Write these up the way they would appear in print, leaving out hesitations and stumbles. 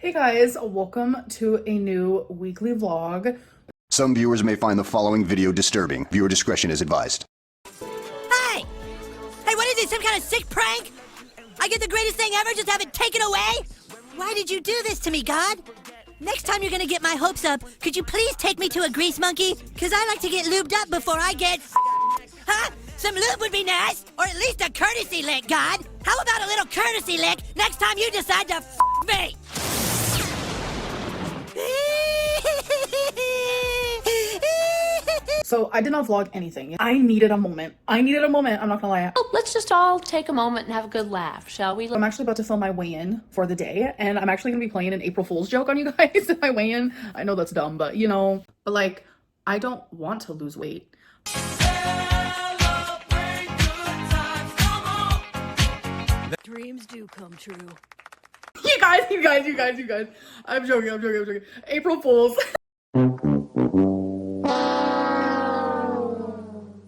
Hey guys, welcome to a new weekly vlog. Some viewers may find the following video disturbing. Viewer discretion is advised. Hey! Hey, what is it, some kind of sick prank? I get the greatest thing ever, just have it taken away? Why did you do this to me, God? Next time you're gonna get my hopes up, could you please take me to a grease monkey? Cause I like to get lubed up before I get... Huh? Some lube would be nice, or at least a courtesy lick, God. How about a little courtesy lick next time you decide to me? So I did not vlog anything. I needed a moment. I'm not gonna lie. Oh, let's just all take a moment and have a good laugh, shall we? I'm actually about to film my weigh-in for the day, and I'm actually gonna be playing an April Fool's joke on you guys in my weigh-in. I know that's dumb, but you know, but like, I don't want to lose weight. Dreams do come true. You guys. I'm joking. April Fools.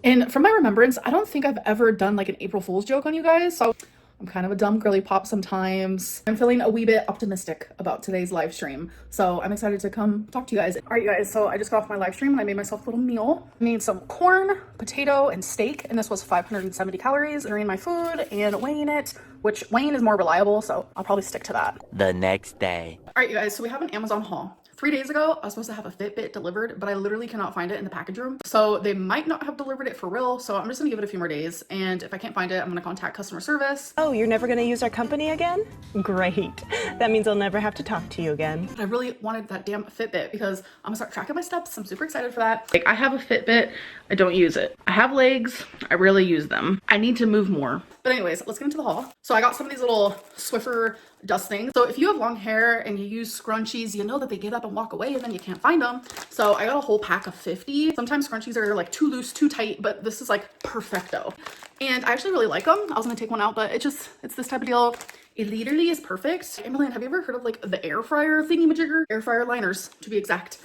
And from my remembrance, I don't think I've ever done like an April Fool's joke on you guys. So I'm kind of a dumb girly pop sometimes. I'm feeling a wee bit optimistic about today's live stream. So I'm excited to come talk to you guys. All right, you guys, so I just got off my live stream and I made myself a little meal. I made some corn, potato, and steak. And this was 570 calories during my food and weighing it, which weighing is more reliable. So I'll probably stick to that. The next day. All right, you guys, so we have an Amazon haul. 3 days ago, I was supposed to have a Fitbit delivered, but I literally cannot find it in the package room. So they might not have delivered it for real. So I'm just gonna give it a few more days. And if I can't find it, I'm gonna contact customer service. Oh, you're never gonna use our company again? Great. That means I'll never have to talk to you again. But I really wanted that damn Fitbit because I'm gonna start tracking my steps. I'm super excited for that. Like, I have a Fitbit, I don't use it. I have legs, I rarely use them. I need to move more. But anyways, let's get into the haul. So I got some of these little Swiffer dust things. So if you have long hair and you use scrunchies, you know that they get up and walk away and then you can't find them. So I got a whole pack of 50. Sometimes scrunchies are like too loose, too tight, but this is like perfecto. And I actually really like them. I was gonna take one out, but it's this type of deal. It literally is perfect. Amberlynn, have you ever heard of like the air fryer thingy-majigger? Air fryer liners, to be exact.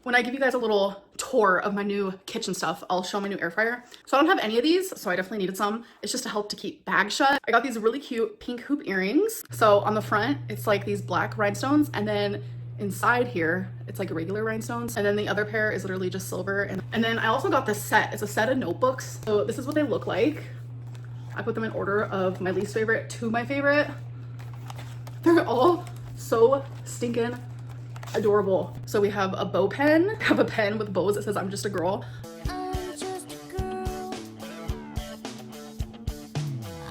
When I give you guys a little tour of my new kitchen stuff, I'll show my new air fryer. So I don't have any of these, so I definitely needed some. It's just to help to keep bags shut. I got these really cute pink hoop earrings. So on the front, it's like these black rhinestones, and then inside here, it's like regular rhinestones. And then the other pair is literally just silver. And then I also got this set. It's a set of notebooks. So this is what they look like. I put them in order of my least favorite to my favorite. They're all so stinking adorable. So we have a bow pen. I have a pen with bows that says I'm just a girl. I'm just a girl.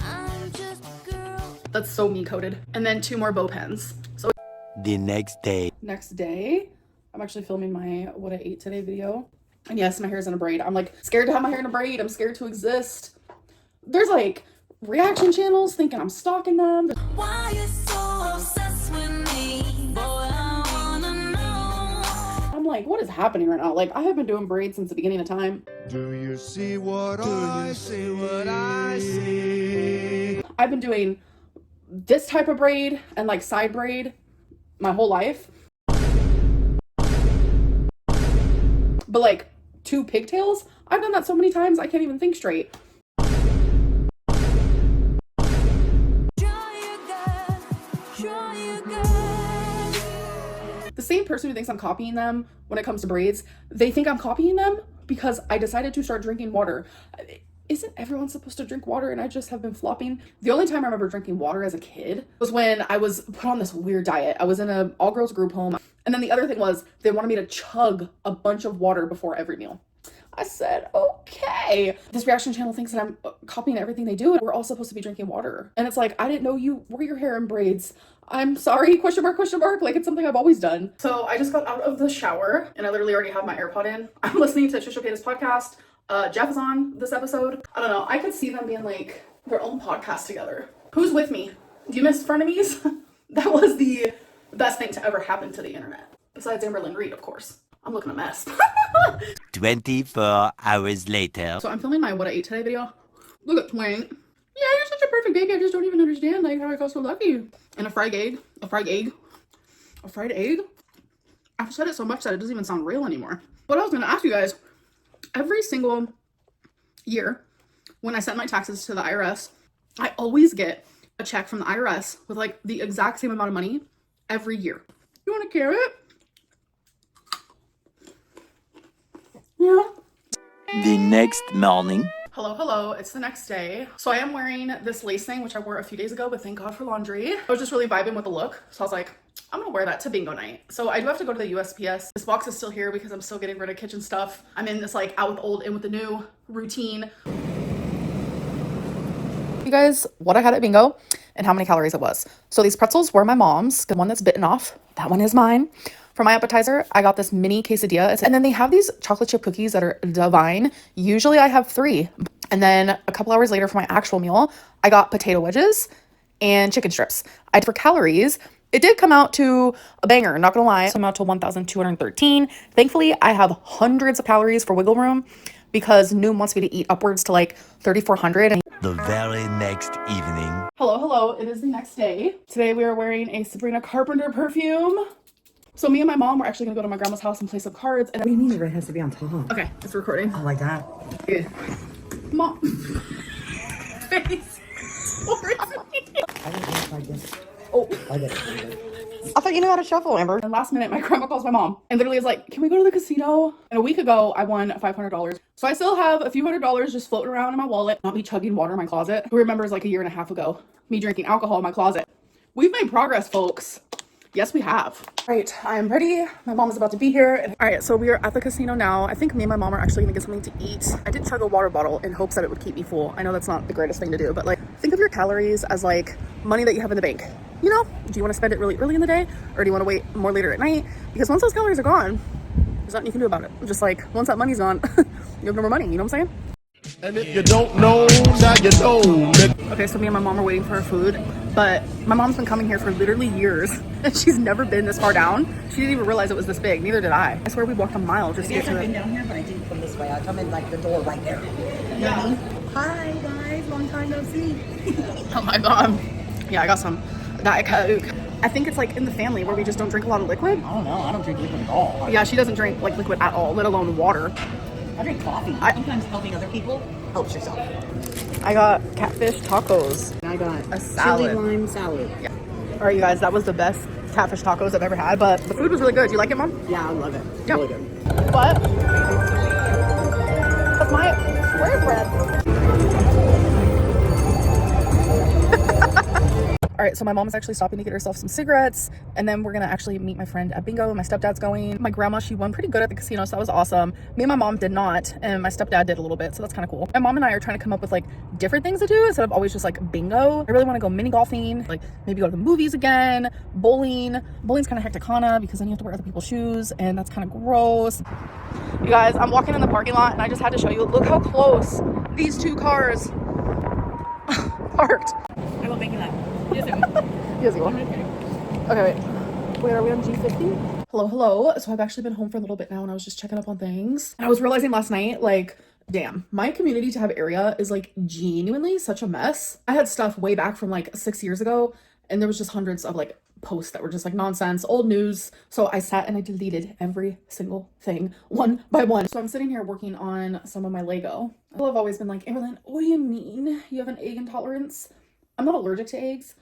I'm just a girl. That's so me coded. And then 2 more bow pens. So The next day. next day, I'm actually filming my what I ate today video. And yes, my hair's in a braid. I'm like scared to have my hair in a braid. I'm scared to exist. There's like reaction channels thinking I'm stalking them. Why you so obsessed with me? Boy, I wanna know. I'm like, what is happening right now? Like, I have been doing braids since the beginning of time. Do you see what I see? I've been doing this type of braid and like side braid my whole life. But like 2 pigtails, I've done that so many times I can't even think straight. The same person who thinks I'm copying them when it comes to braids, they think I'm copying them because I decided to start drinking water. Isn't everyone supposed to drink water and I just have been flopping? The only time I remember drinking water as a kid was when I was put on this weird diet. I was in an all-girls group home. And then the other thing was they wanted me to chug a bunch of water before every meal. I said, okay. This reaction channel thinks that I'm copying everything they do and we're all supposed to be drinking water. And it's like, I didn't know you wore your hair in braids. I'm sorry, question mark, like it's something I've always done. So I just got out of the shower and I literally already have my AirPod in. I'm listening to Shishopata's podcast. Jeff is on this episode. I don't know, I could see them being like their own podcast together. Who's with me? Do you miss frenemies? That was the best thing to ever happen to the internet. Besides Amberlynn Reid, of course. I'm looking a mess. 24 hours later. So I'm filming my what I ate today video. Look at Twink. Yeah, you're such a perfect baby. I just don't even understand like how I got so lucky. And a fried egg. I've said it so much that it doesn't even sound real anymore. But I was gonna ask you guys, every single year when I send my taxes to the IRS, I always get a check from the IRS with like the exact same amount of money every year. a carrot. Yeah. The next morning. Hello, it's the next day. So I am wearing this lace thing, which I wore a few days ago, but thank God for laundry. I was just really vibing with the look. So I was like, I'm gonna wear that to bingo night. So I do have to go to the USPS. This box is still here because I'm still getting rid of kitchen stuff. I'm in this like out with old, in with the new routine. You guys, what I had at bingo and how many calories it was. So these pretzels were my mom's. The one that's bitten off, that one is mine. For my appetizer, I got this mini quesadilla. And then they have these chocolate chip cookies that are divine. Usually I have 3. And then a couple hours later for my actual meal, I got potato wedges and chicken strips. For calories, it did come out to a banger, not gonna lie. It came out to 1,213. Thankfully, I have hundreds of calories for wiggle room because Noom wants me to eat upwards to like 3,400. The very next evening. Hello, it is the next day. Today we are wearing a Sabrina Carpenter perfume. So me and my mom were actually gonna go to my grandma's house and play some cards. And What do you mean it has to be on top? okay, it's recording. Oh, like that? Yeah. Mom. Face. I didn't think like this. Oh. I get it. I thought you knew how to shuffle, Amber. And last minute, my grandma calls my mom and literally is like, can we go to the casino? And a week ago, I won $500. So I still have a few $100s just floating around in my wallet, not me chugging water in my closet. Who remembers like a year and a half ago, me drinking alcohol in my closet? We've made progress, folks. Yes, we have. All right, I am ready. My mom is about to be here. All right, so we are at the casino now. I think me and my mom are actually gonna get something to eat. I did chug a water bottle in hopes that it would keep me full. I know that's not the greatest thing to do, but like think of your calories as like money that you have in the bank. You know, do you wanna spend it really early in the day or do you wanna wait more later at night? Because once those calories are gone, there's nothing you can do about it. Just like once that money's gone, you have no more money, you know what I'm saying? And if you don't know, now you know. Okay, so me and my mom are waiting for our food, but my mom's been coming here for literally years and she's never been this far down. She didn't even realize it was this big, neither did I. I swear we walked a mile just to get to I've been it. down here, but I didn't come this way. I come in like the door right there. You know what I mean? Hi guys, long time no see. Oh my God. Yeah, I got some Diet Coke. I think it's like in the family where we just don't drink a lot of liquid. I don't know. I don't drink liquid at all. Yeah, she doesn't drink like liquid at all, let alone water. I drink coffee. Sometimes helping other people helps yourself. I got catfish tacos. And I got A salad. chili lime salad. Yeah. All right, you guys, that was the best catfish tacos I've ever had, but the food was really good. Do you like it, Mom? Yeah, I love it. Yeah. Really good. But that's my square bread. All right, so my mom is actually stopping to get herself some cigarettes, and then we're gonna actually meet my friend at bingo. My stepdad's going. My grandma, she won pretty good at the casino, so that was awesome. Me and my mom did not, and my stepdad did a little bit, so that's kind of cool. My mom and I are trying to come up with like different things to do instead of always just like bingo. I really want to go mini golfing, like maybe go to the movies again, bowling. Bowling's kind of hecticana because then you have to wear other people's shoes, and that's kind of gross. You guys, I'm walking in the parking lot, and I just had to show you. Look how close these 2 cars parked. I will make you laugh. Yes, you will. Okay, wait, are we on G50? Hello. So I've actually been home for a little bit now and I was just checking up on things. And I was realizing last night, like, damn, my community tab area is like genuinely such a mess. I had stuff way back from like 6 years ago and there was just hundreds of like posts that were just like nonsense, old news. So I sat and I deleted every single thing one by one. So I'm sitting here working on some of my Lego. People have always been like, Amberlynn, what do you mean you have an egg intolerance? I'm not allergic to eggs,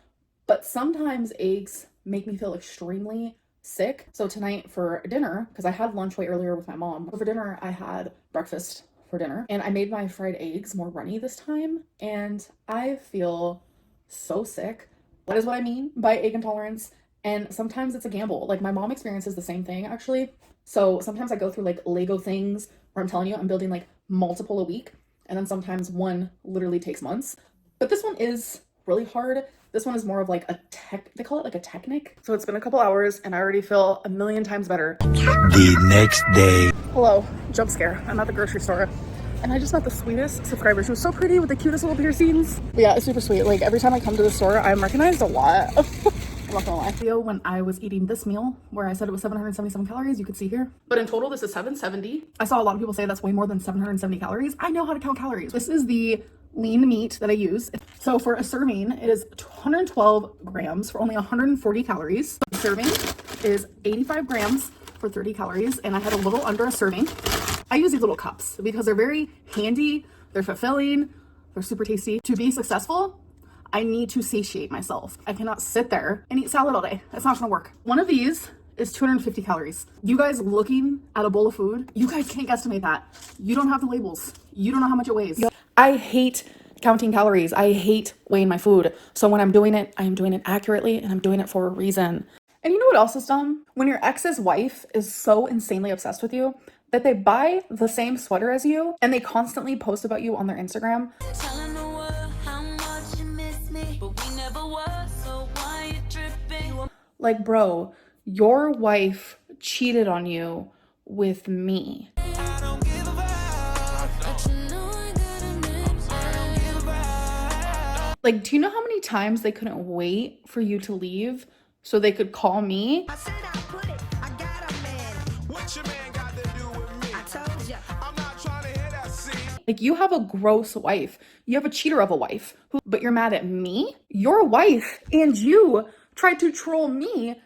but sometimes eggs make me feel extremely sick. So tonight for dinner, because I had lunch way earlier with my mom, for dinner I had breakfast for dinner and I made my fried eggs more runny this time and I feel so sick. That is what I mean by egg intolerance. And sometimes it's a gamble. Like my mom experiences the same thing actually. So sometimes I go through like Lego things where I'm telling you I'm building like multiple a week and then sometimes one literally takes months. But this one is really hard. This one is more of like a they call it like a technic. So it's been a couple hours and I already feel a million times better. The next day. Hello, jump scare. I'm at the grocery store and I just met the sweetest subscriber. She was so pretty with the cutest little piercings. But yeah, it's super sweet. Like every time I come to the store, I'm recognized a lot. I'm not gonna lie. Video when I was eating this meal where I said it was 777 calories, you could see here. But in total, this is 770. I saw a lot of people say that's way more than 770 calories. I know how to count calories. This is the lean meat that I use. So for a serving, it is 112 grams for only 140 calories. The serving is 85 grams for 30 calories, and I had a little under a serving. I use these little cups because they're very handy, they're fulfilling, they're super tasty. To be successful, I need to satiate myself. I cannot sit there and eat salad all day. That's not gonna work. One of these is 250 calories. You guys looking at a bowl of food, you guys can't guesstimate that. You don't have the labels. You don't know how much it weighs. I hate counting calories. I hate weighing my food. So when I'm doing it, I am doing it accurately and I'm doing it for a reason. And you know what else is dumb? When your ex's wife is so insanely obsessed with you that they buy the same sweater as you and they constantly post about you on their Instagram. Telling the world how much you miss me, but we never were, so why you tripping? Like, bro, your wife cheated on you with me. I don't give a fuck. But you know I gotta admit, I don't give a fuck. Like, do you know how many times they couldn't wait for you to leave so they could call me? I said I put it. I got a man. What your man got to do with me? I told ya. I'm not trying to hear that, see? Like, you have a gross wife. You have a cheater of a wife. But you're mad at me? Your wife and you tried to troll me,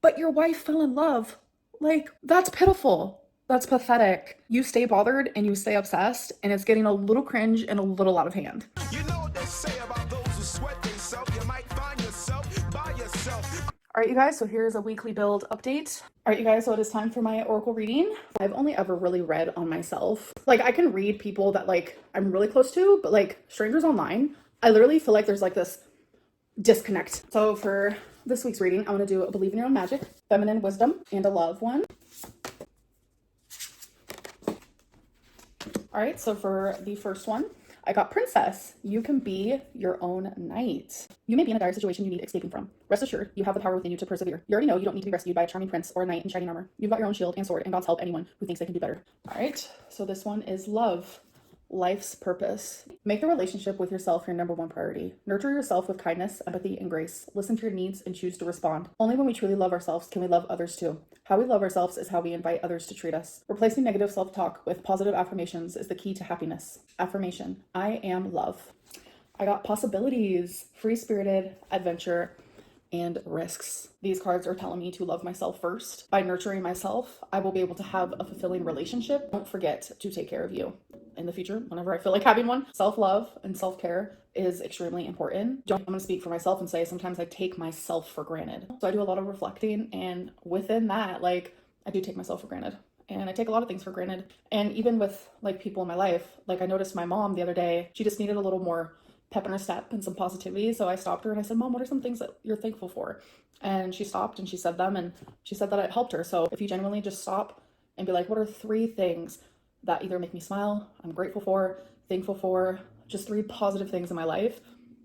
but your wife fell in love. Like, that's pitiful. That's pathetic. You stay bothered and you stay obsessed, and it's getting a little cringe and a little out of hand. You know what they say about those who sweat themselves. You might find yourself by yourself. All right, you guys, so here's a weekly build update. All right, you guys, so it is time for my oracle reading. I've only ever really read on myself. Like, I can read people that, like, I'm really close to, but, like, strangers online, I literally feel like there's, like, this disconnect. So for this week's reading, I'm going to do a Believe in Your Own Magic, Feminine Wisdom, and a Love one. All right, so for the first one, I got Princess. You can be your own knight. You may be in a dire situation you need escaping from. Rest assured, you have the power within you to persevere. You already know you don't need to be rescued by a charming prince or a knight in shining armor. You've got your own shield and sword, and God's help anyone who thinks they can do better. All right, so this one is Love. Life's purpose. Make the relationship with yourself your number one priority. Nurture yourself with kindness, empathy, and grace. Listen to your needs and choose to respond. Only when we truly love ourselves can we love others too. How we love ourselves is how we invite others to treat us. Replacing negative self-talk with positive affirmations is the key to happiness. Affirmation: I am love. I got possibilities, free-spirited, adventure, and risks. These cards are telling me to love myself first. By nurturing myself, I will be able to have a fulfilling relationship. Don't forget to take care of you. In the future, whenever I feel like having one, self-love and self-care is extremely important. I'm going to speak for myself and say sometimes I take myself for granted. So I do a lot of reflecting, and within that, like, I do take myself for granted. And I take a lot of things for granted. And even with, like, people in my life, like, I noticed my mom the other day, she just needed a little more pep in her step and some positivity. So I stopped her and I said, Mom, what are some things that you're thankful for? And she stopped and she said them, and she said that it helped her. So if you genuinely just stop and be like, what are 3 things that either make me smile, I'm grateful for, thankful for, just 3 positive things in my life,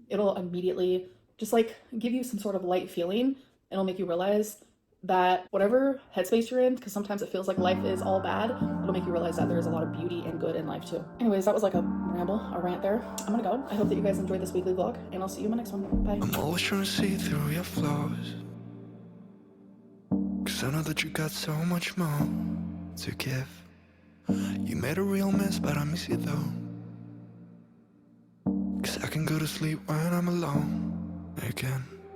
it'll immediately just, like, give you some sort of light feeling. It'll make you realize that whatever headspace you're in, because sometimes it feels like life is all bad, it'll make you realize that there's a lot of beauty and good in life too. Anyways, that was like a ramble, a rant there. I'm gonna go. I hope that you guys enjoyed this weekly vlog, and I'll see you in my next one. Bye. I'm always trying to see through your flaws, 'cause I know that you got so much more to give. You made a real mess, but I miss you though, 'cause I can go to sleep when I'm alone again.